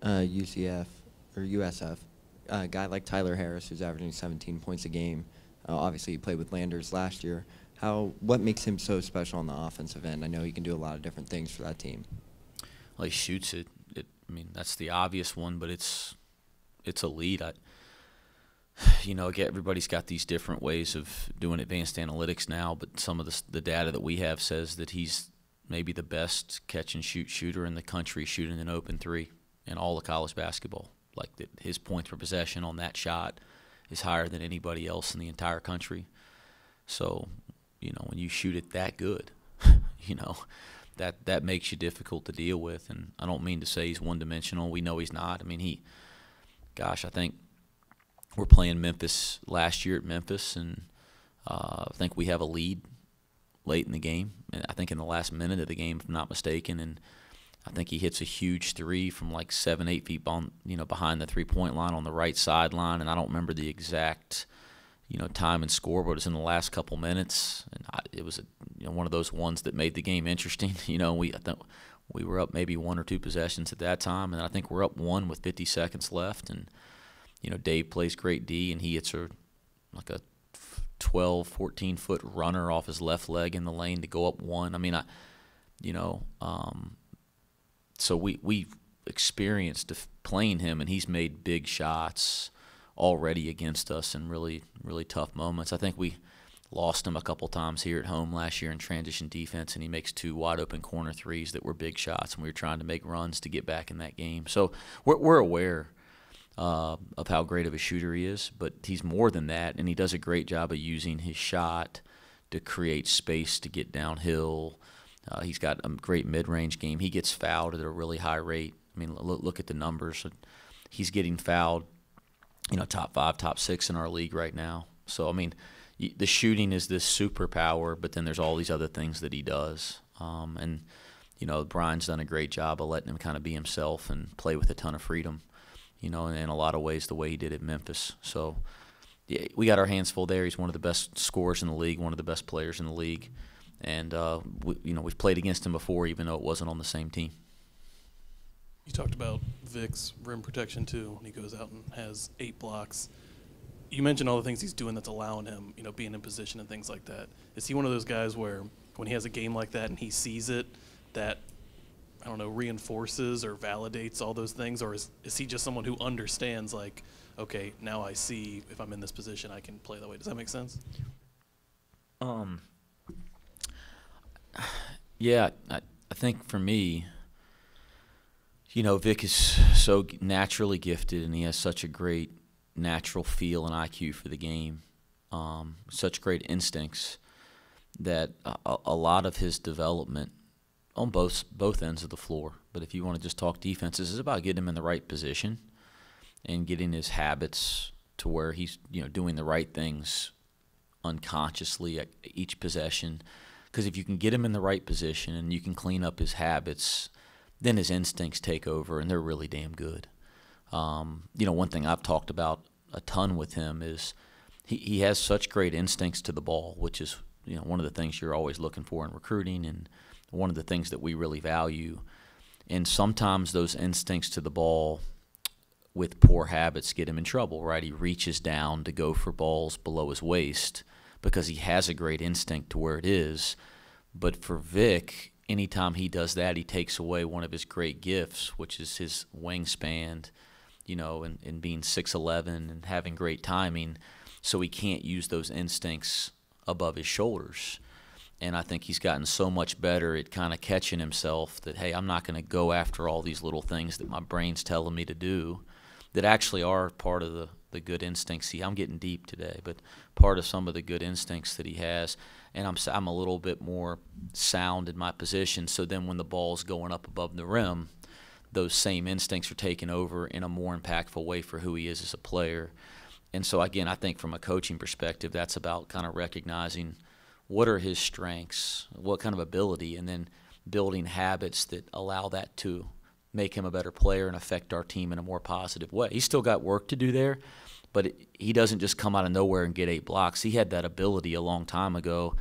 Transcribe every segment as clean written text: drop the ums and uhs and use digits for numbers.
UCF or USF, a guy like Tyler Harris, who's averaging 17 points a game. Obviously, he played with Landers last year. What makes him so special on the offensive end? I know he can do a lot of different things for that team. Well, he shoots it. I mean, that's the obvious one, but it's elite. Everybody's got these different ways of doing advanced analytics now, but some of the data that we have says that he's maybe the best catch-and-shoot shooter in the country shooting an open three in all of college basketball. Like that, his points per possession on that shot is higher than anybody else in the entire country. So, when you shoot it that good, that makes you difficult to deal with. And I don't mean to say he's one-dimensional. We know he's not. I mean, I think we're playing Memphis last year at Memphis, and I think we have a lead late in the game. And I think in the last minute of the game, if I'm not mistaken, and I think he hits a huge three from like 7-8 feet behind the three-point line on the right sideline, and I don't remember the exact time and score, but it was in the last couple minutes, and it was one of those ones that made the game interesting. I think we were up maybe one or two possessions at that time, and I think we're up one with 50 seconds left, and Dave plays great D, and he hits like a 12, 14-foot runner off his left leg in the lane to go up one. I mean, so we've experienced playing him, and he's made big shots already against us in really, really tough moments. I think we lost him a couple times here at home last year in transition defense, and he makes two wide-open corner threes that were big shots, and we were trying to make runs to get back in that game. So we're aware of how great of a shooter he is, but he's more than that, and he does a great job of using his shot to create space to get downhill. He's got a great mid-range game. He gets fouled at a really high rate. I mean, look at the numbers. He's getting fouled, top 5, top 6 in our league right now. So, I mean, the shooting is this superpower, but then there's all these other things that he does. Brian's done a great job of letting him kind of be himself and play with a ton of freedom, in a lot of ways the way he did at Memphis. So, yeah, we got our hands full there. He's one of the best scorers in the league, one of the best players in the league. And, we've played against him before, even though it wasn't on the same team. You talked about Vic's rim protection, too, when he goes out and has 8 blocks. You mentioned all the things he's doing that's allowing him, being in position and things like that. Is he one of those guys where when he has a game like that and he sees it, that, reinforces or validates all those things? Or is he just someone who understands, like, okay, now I see if I'm in this position I can play that way? Does that make sense? Yeah, I think for me, Vic is so naturally gifted, and he has such a great natural feel and IQ for the game, such great instincts that a lot of his development on both ends of the floor, but if you want to just talk defenses, is about getting him in the right position and getting his habits to where he's doing the right things unconsciously at each possession. Because if you can get him in the right position and you can clean up his habits, then his instincts take over, and they're really damn good. One thing I've talked about a ton with him is he has such great instincts to the ball, which is one of the things you're always looking for in recruiting, and one of the things that we really value. And sometimes those instincts to the ball with poor habits get him in trouble, right? He reaches down to go for balls below his waist because he has a great instinct to where it is. But for Vic, anytime he does that, he takes away one of his great gifts, which is his wingspan, and being 6'11" and having great timing, so he can't use those instincts above his shoulders. And I think he's gotten so much better at kind of catching himself that, hey, I'm not going to go after all these little things that my brain's telling me to do that actually are part of the good instincts. See, I'm getting deep today, but part of some of the good instincts that he has. And I'm a little bit more sound in my position, so then when the ball's going up above the rim, those same instincts are taking over in a more impactful way for who he is as a player. And so, again, I think from a coaching perspective, that's about kind of recognizing what are his strengths, what kind of ability, and then building habits that allow that to make him a better player and affect our team in a more positive way. He's still got work to do there, but he doesn't just come out of nowhere and get 8 blocks. He had that ability a long time ago.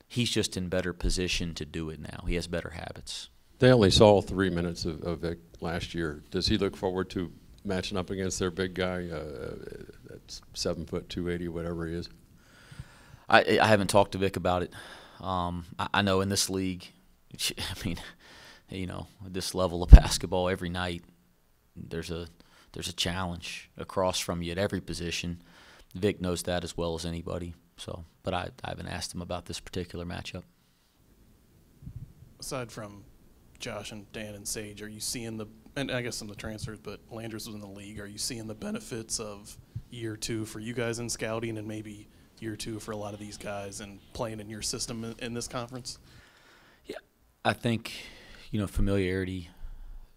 He's just in better position to do it now. He has better habits. They only saw 3 minutes of Vic last year. Does he look forward to matching up against their big guy that's 7 foot 280, whatever he is? I haven't talked to Vic about it. I know in this league, I mean, you know, this level of basketball every night, there's a challenge across from you at every position. Vic knows that as well as anybody. So, but I haven't asked him about this particular matchup. Aside from Josh and Dan and Sage, are you seeing and I guess some of the transfers, but Landers was in the league, are you seeing the benefits of year 2 for you guys in scouting and maybe year 2 for a lot of these guys and playing in your system in this conference? Yeah, I think, you know, familiarity,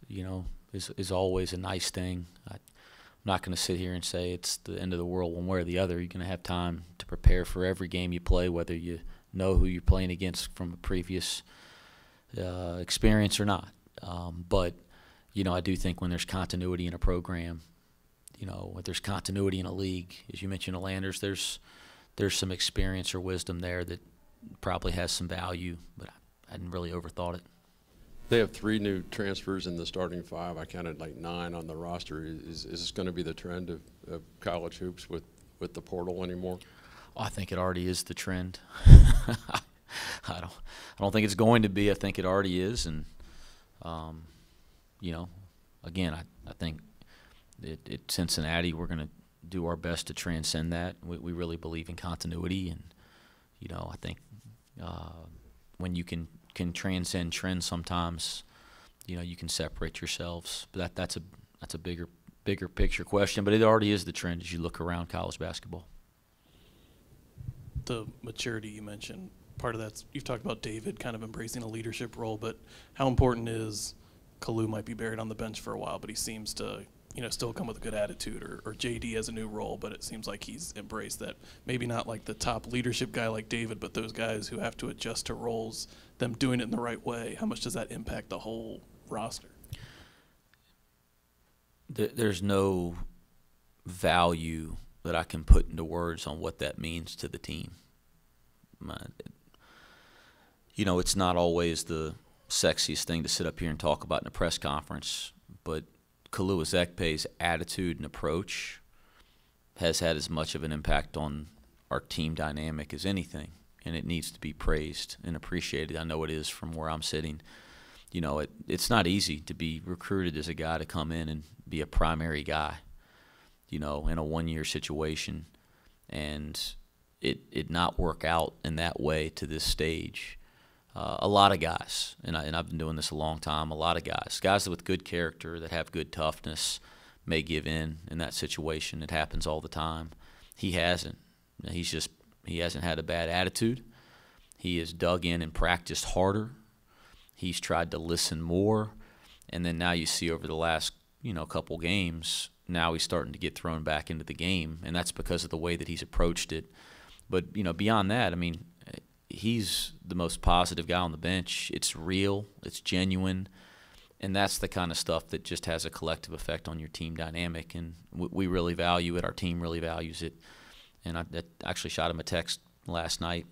you know, is always a nice thing. I'm not going to sit here and say it's the end of the world one way or the other. You're going to have time to prepare for every game you play, whether you know who you're playing against from a previous experience or not. But, you know, I do think when there's continuity in a program, you know, when there's continuity in a league, as you mentioned, Landers, there's some experience or wisdom there that probably has some value, but I hadn't really overthought it. They have 3 new transfers in the starting 5. I counted like 9 on the roster. Is this going to be the trend of college hoops with the portal anymore? Oh, I think it already is the trend. I don't think it's going to be. I think it already is, and you know, again, I think at Cincinnati we're going to do our best to transcend that. We really believe in continuity, and you know, I think when you can transcend trends, sometimes you know you can separate yourselves. But that's a bigger picture question. But it already is the trend as you look around college basketball. The maturity you mentioned, part of that's, you've talked about David kind of embracing a leadership role, but how important is Kalu might be buried on the bench for a while, but he seems to, you know, still come with a good attitude, or JD has a new role, but it seems like he's embraced that. Maybe not like the top leadership guy like David, but those guys who have to adjust to roles, them doing it in the right way. How much does that impact the whole roster? There's no value that I can put into words on what that means to the team. You know, it's not always the sexiest thing to sit up here and talk about in a press conference, but Kalu Ezekpe's attitude and approach has had as much of an impact on our team dynamic as anything, and it needs to be praised and appreciated. I know it is from where I'm sitting. You know, it's not easy to be recruited as a guy to come in and be a primary guy, you know, in a one-year situation, and it not work out in that way to this stage. A lot of guys, and I've been doing this a long time, a lot of guys with good character, that have good toughness, may give in that situation. It happens all the time. He hasn't. He hasn't had a bad attitude. He has dug in and practiced harder. He's tried to listen more. And then now you see over the last, you know, couple games, now he's starting to get thrown back into the game, and that's because of the way that he's approached it. But, you know, beyond that, I mean, he's the most positive guy on the bench. It's real. It's genuine. And that's the kind of stuff that just has a collective effect on your team dynamic. And we really value it. Our team really values it. And I actually shot him a text last night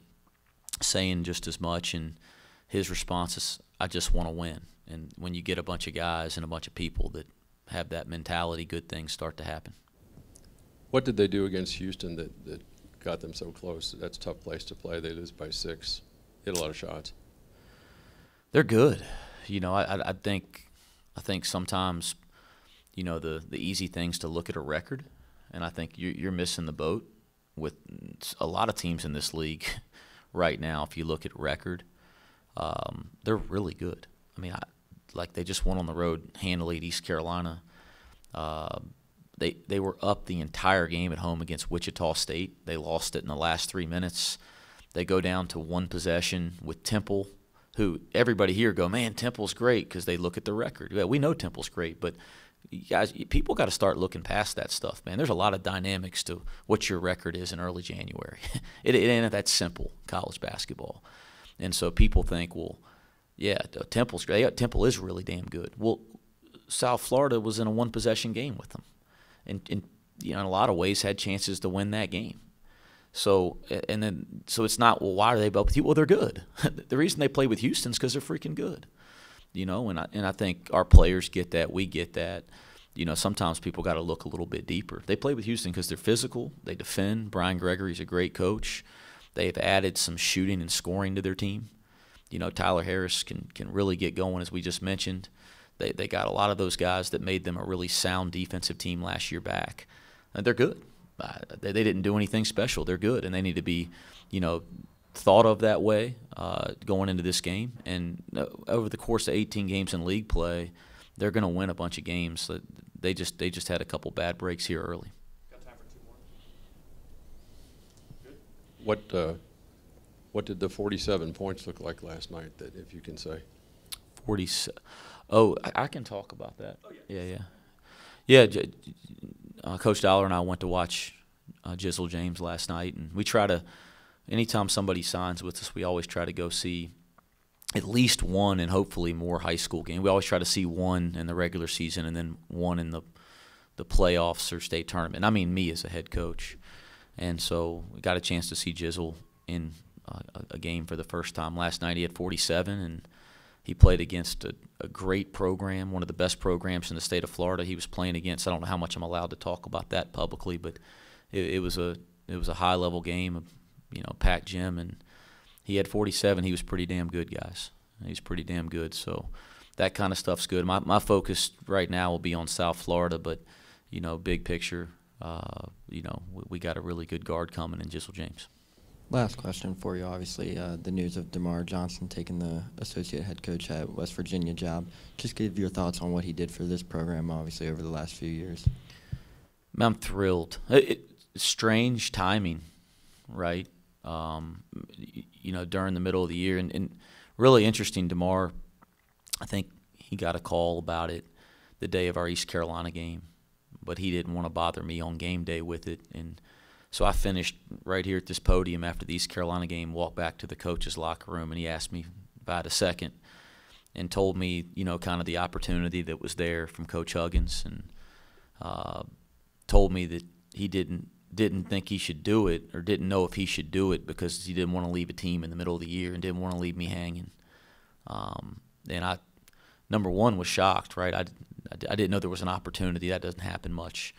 saying just as much. And his response is, I just want to win. And when you get a bunch of guys and a bunch of people that have that mentality, good things start to happen. What did they do against Houston that got them so close? That's a tough place to play. They lose by 6. Hit a lot of shots. They're good. You know, I think sometimes, you know, the easy thing's to look at a record, and I think you're missing the boat with a lot of teams in this league right now. If you look at record, they're really good. I mean, like they just won on the road handily at East Carolina. They were up the entire game at home against Wichita State. They lost it in the last 3 minutes. They go down to one possession with Temple, who everybody here go, man, Temple's great, because they look at the record. Yeah, we know Temple's great, but guys, people got to start looking past that stuff, man. There's a lot of dynamics to what your record is in early January. It ain't that simple, college basketball. And so people think, well, yeah, Temple's great. Yeah, Temple is really damn good. Well, South Florida was in a one-possession game with them, and you know, in a lot of ways had chances to win that game. So it's not, well, why are they both with you? Well, they're good. The reason they play with Houston is because they're freaking good. And I think our players get that. We get that. Sometimes people got to look a little bit deeper. They play with Houston because they're physical. They defend. Brian Gregory's a great coach. They've added some shooting and scoring to their team. Tyler Harris can really get going, as we just mentioned. They got a lot of those guys that made them a really sound defensive team last year back. And they're good. They didn't do anything special. They're good, and they need to be, thought of that way going into this game. And over the course of 18 games in league play, they're going to win a bunch of games. They just had a couple bad breaks here early. Got time for 2 more. Good. What did the 47 points look like last night, that if you can say? 47. Oh, I can talk about that. Oh, yeah. Yeah. Coach Dollar and I went to watch Jizzle James last night, and we try to, anytime somebody signs with us, we always try to go see at least one and hopefully more high school game. We always try to see one in the regular season and then one in the playoffs or state tournament. I mean, me as a head coach. And so we got a chance to see Jizzle in a game for the first time last night. He had 47, and he played against a great program, one of the best programs in the state of Florida. He was playing against. I don't know how much I'm allowed to talk about that publicly, but it was a high level game, packed gym, and he had 47. He was pretty damn good, guys. He's pretty damn good. So that kind of stuff's good. My focus right now will be on South Florida, but big picture, we got a really good guard coming in Jizzle James. Last question for you. Obviously, the news of DeMar Johnson taking the associate head coach at West Virginia job. Just give your thoughts on what he did for this program, obviously, over the last few years. I'm thrilled. Strange timing, right? During the middle of the year. And really interesting, DeMar, I think he got a call about it the day of our East Carolina game, but he didn't want to bother me on game day with it. And so I finished right here at this podium after the East Carolina game, walked back to the coach's locker room, and he asked me if I had a second and told me, kind of the opportunity that was there from Coach Huggins, and told me that he didn't think he should do it, or didn't know if he should do it, because he didn't want to leave a team in the middle of the year and didn't want to leave me hanging. And I, number one, was shocked, right? I didn't know there was an opportunity. That doesn't happen much.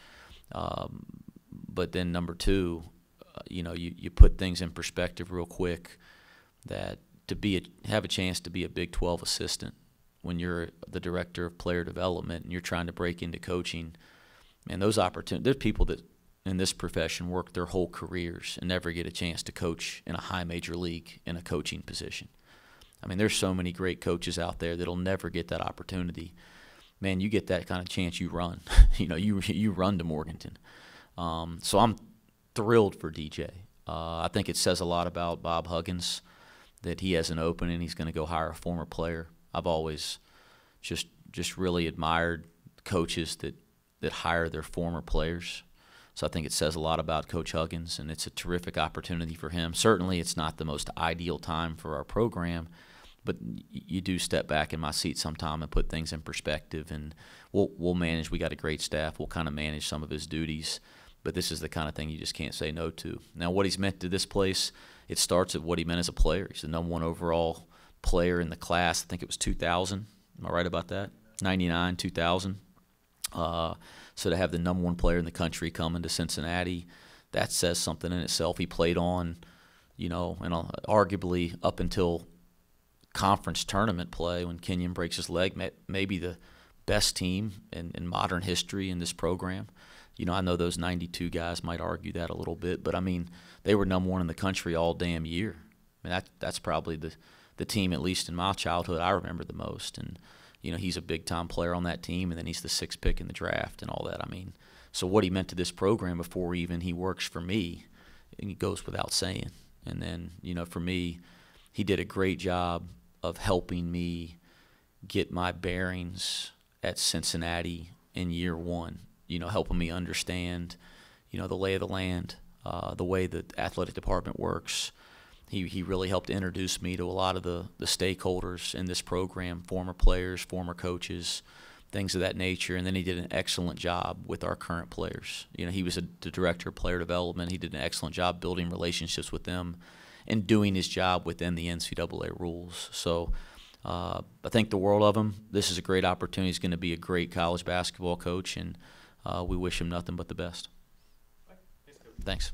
But then number two, you put things in perspective real quick, that have a chance to be a Big 12 assistant when you're the director of player development and you're trying to break into coaching, and those opportunities, there's people that in this profession work their whole careers and never get a chance to coach in a high major league in a coaching position. I mean, there's so many great coaches out there that'll never get that opportunity. Man, you get that kind of chance, you run. You run to Morganton. So I'm thrilled for DJ. I think it says a lot about Bob Huggins that he has an opening. He's going to go hire a former player. I've always just really admired coaches that hire their former players. So I think it says a lot about Coach Huggins, and it's a terrific opportunity for him. Certainly it's not the most ideal time for our program, but you do step back in my seat sometime and put things in perspective, and we'll manage. We got a great staff. We'll kind of manage some of his duties, but this is the kind of thing you just can't say no to. Now, what he's meant to this place, it starts at what he meant as a player. He's the #1 overall player in the class. I think it was 2000. Am I right about that? 99, 2000. So to have the #1 player in the country coming to Cincinnati, that says something in itself. He played on, and arguably up until conference tournament play when Kenyon breaks his leg, maybe the best team in modern history in this program. I know those 92 guys might argue that a little bit, but I mean, they were #1 in the country all damn year. I mean, that's probably the team, at least in my childhood, I remember the most. And he's a big-time player on that team, and then he's the 6th pick in the draft and all that. I mean, so what he meant to this program before even he works for me, it goes without saying. And then, for me, he did a great job of helping me get my bearings at Cincinnati in year one, helping me understand, the lay of the land, the way the athletic department works. He really helped introduce me to a lot of the stakeholders in this program, former players, former coaches, things of that nature. And then he did an excellent job with our current players. He was the director of player development. He did an excellent job building relationships with them and doing his job within the NCAA rules. So I think the world of him. This is a great opportunity. He's going to be a great college basketball coach, and we wish him nothing but the best. Thanks.